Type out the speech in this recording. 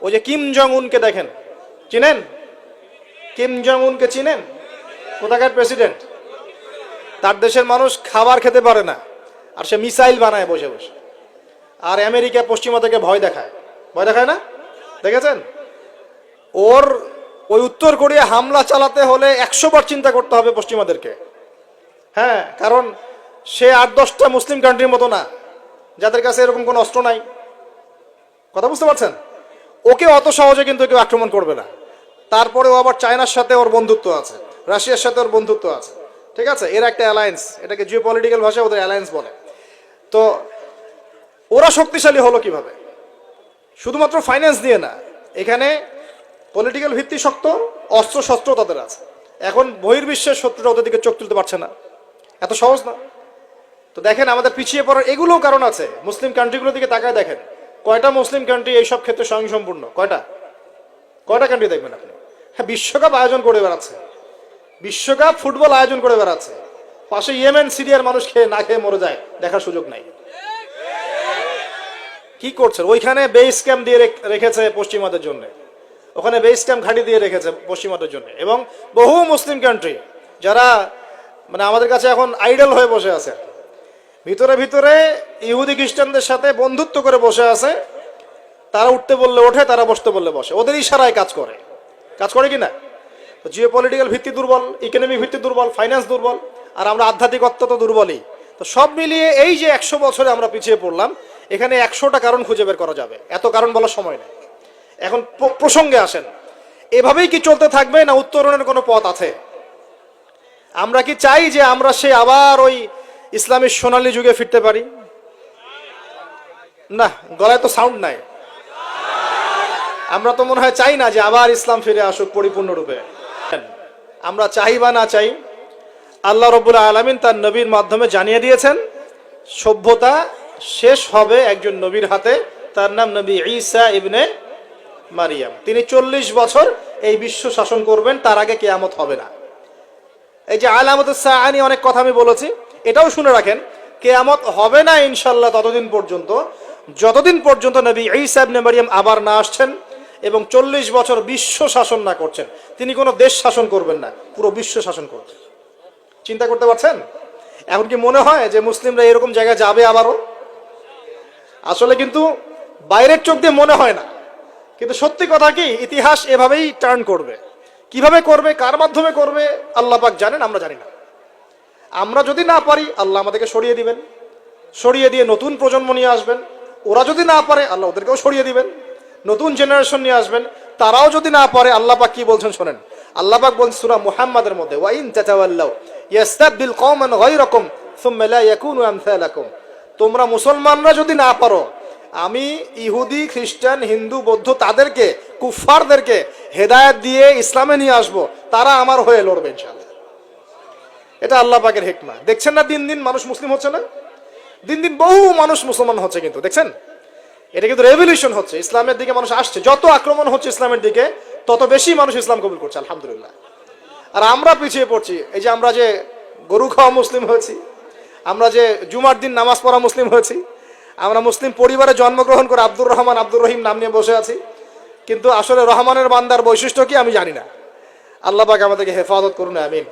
ওই যে Kim Jong উনকে দেখেন, চিনেন? কিম জং উনকে চিনেন? কোথাকার প্রেসিডেন্ট? তার দেশের মানুষ খাবার খেতে পারে না, আর সে মিসাইল বানায় বসে বসে। আর আমেরিকা পশ্চিমা থেকে ভয় দেখায়, ভয় দেখায় না? দেখেছেন? ওর ওই উত্তর কোরিয়া হামলা চালাতে হলে 100 বার চিন্তা করতে হবে পশ্চিমাদেরকে। হ্যাঁ, কারণ সে 8-10টা মুসলিম কান্ট্রির মতো না যাদের কাছে এরকম কোনো অস্ত্র নাই। কথা বুঝতে পারছেন? ওকে অত সহজে কিন্তু কেউ আক্রমণ করবে না। তারপরে ও আবার চায়নার সাথে ওর বন্ধুত্ব আছে, রাশিয়ার সাথে ওর বন্ধুত্ব আছে, ঠিক আছে? এর একটা অ্যালায়েন্স, এটাকে জিও পলিটিক্যাল ভাষায় ওদের অ্যালায়েন্স বলে। তো ওরা শক্তিশালী হলো কিভাবে? শুধুমাত্র ফাইন্যান্স দিয়ে না, এখানে পলিটিক্যাল ভিত্তি শক্ত, অস্ত্র শস্ত্র তাদের আছে। এখন বহির্বিশ্বের শত্রুরা ওদের দিকে চোখ তুলতে পারছে না, এত সহজ না। তো দেখেন আমাদের পিছিয়ে পড়ার এগুলোও কারণ আছে। মুসলিম কান্ট্রিগুলোর দিকে তাকায় দেখেন, কয়টা মুসলিম কান্ট্রি এইসব ক্ষেত্রে স্বয়ংসম্পূর্ণ? কয়টা কান্ট্রি দেখবেন আপনি? হ্যাঁ, বিশ্বকাপ আয়োজন করে বেড়াচ্ছে, বিশ্বকাপ ফুটবল আয়োজন করে বেড়াচ্ছে, পাশে ইয়েমেন সিরিয়ার মানুষ খেয়ে না খেয়ে মরে যায়, দেখার সুযোগ নাই। কি করছে? ওইখানে বেস ক্যাম্প দিয়ে রেখেছে পশ্চিমাদের জন্য, ওখানে বেস ক্যাম্প ঘাঁটি দিয়ে রেখেছে পশ্চিমাদের জন্য। এবং বহু মুসলিম কান্ট্রি যারা মানে আমাদের কাছে এখন আইডল হয়ে বসে আছে, ভিতরে ভিতরে ইহুদি খ্রিস্টানদের সাথে বন্ধুত্ব করে বসে আছে। তারা উঠতে বললে ওঠে, তারা বসতে বললে বসে, ওদের ইশারায় কাজ করে কি না? তো জিও পলিটিক্যাল ভিত্তি দুর্বল, ইকোনমিক ভিত্তি দুর্বল, ফাইন্যান্স দুর্বল, আর আমরা আধ্যাত্মিকত্ব তো দুর্বলই। তো সব মিলিয়ে এই যে 100 বছরে আমরা পিছিয়ে পড়লাম, এখানে 100টা কারণ খুঁজে বের করা যাবে, এত কারণ বলার সময় নেই। এখন প্রসঙ্গে আসেন, এভাবেই কি চলতে থাকবে না উত্তরণের কোনো পথ আছে? আমরা কি চাই যে আমরা সে আবার ওই ইসলামের সোনালী যুগে ফিরতে পারি? না, গলায় তো সাউন্ড নাই। আমরা তো মনে হয় চাই না যে আবার ইসলাম ফিরে আসুক পরিপূর্ণরূপে। আমরা চাই বা না চাই, আল্লাহ রাব্বুল আলামিন তার নবীর মাধ্যমে জানিয়ে দিয়েছেন সভ্যতা শেষ হবে একজন নবীর হাতে, তার নাম নবী ঈসা ইবনে মারিয়াম। তিনি 40 বছর এই বিশ্ব শাসন করবেন, তার আগে কিয়ামত হবে না। এই যে আলামাতুস সাআ নিয়ে অনেক কথা আমি বলেছি, এটাও শুনে রাখেন, কিয়ামত হবে না ইনশাআল্লাহ ততদিন পর্যন্ত যতদিন পর্যন্ত নবী ঈসা ইবনে মারিয়াম আবার না আসছেন এবং 40 বছর বিশ্ব শাসন না করছেন। তিনি কোনো দেশ শাসন করবেন না, পুরো বিশ্ব শাসন করবেন। চিন্তা করতে পারছেন? এখন কি মনে হয় যে মুসলিমরা এরকম জায়গায় যাবে আবারও? আসলে কিন্তু বাইরের চোখ দিয়ে মনে হয় না, কিন্তু সত্যি কথা কি, ইতিহাস এভাবেই টার্ন করবে। কিভাবে করবে, কার মাধ্যমে করবে আল্লাহ পাক জানেন, আমরা জানি না। আমরা যদি না পারি আল্লাহ আমাদেরকে সরিয়ে দিবেন, সরিয়ে দিয়ে নতুন প্রজন্ম নিয়ে আসবেন। ওরা যদি না পারে আল্লাহ ওদেরকেও সরিয়ে দিবেন, নতুন জেনারেশন নিয়ে আসবেন। তারাও যদি না পারে আল্লাহ পাক কি বলছেন শোনেন। আল্লাহ পাক বলছেন সূরা মুহাম্মাদের মধ্যে, ওয়া ইন তাতাওয়াল্লাউ ইয়াস্তাবদিল কওমান গায়রাকুম সুম্মা লা ইয়াকুনু আমসালাকুম। তোমরা মুসলমানরা যদি না পারো, আমি ইহুদি খ্রিস্টান হিন্দু বৌদ্ধ তাদেরকে, কুফফারদেরকে হেদায়েত দিয়ে ইসলামে নিয়ে আসবো, তারা আমার হয়ে লড়বে ইনশাআল্লাহ। এটা আল্লাহ পাকের হিকমা। দেখছেন না দিন দিন মানুষ মুসলিম হচ্ছে না? দিন দিন বহু মানুষ মুসলমান হচ্ছে, কিন্তু দেখছেন এটা কিন্তু রেভলিউশন হচ্ছে, ইসলামের দিকে মানুষ আসছে। যত আক্রমণ হচ্ছে ইসলামের দিকে, তত বেশি মানুষ ইসলাম কবুল করছে, আলহামদুলিল্লাহ। আর আমরা পিছিয়ে পড়ছি। এই যে আমরা যে গরু খাওয়া মুসলিম হয়েছি, আমরা যে জুমার দিন নামাজ পড়া মুসলিম হয়েছি, আমরা মুসলিম পরিবারে জন্মগ্রহণ করে আব্দুর রহমান আব্দুর রহিম নাম নিয়ে বসে আছি, কিন্তু আসলে রহমানের বান্দার বৈশিষ্ট্য কি আমি জানি না। আল্লাহ পাক আমাদেরকে হেফাজত করুন, আমিন।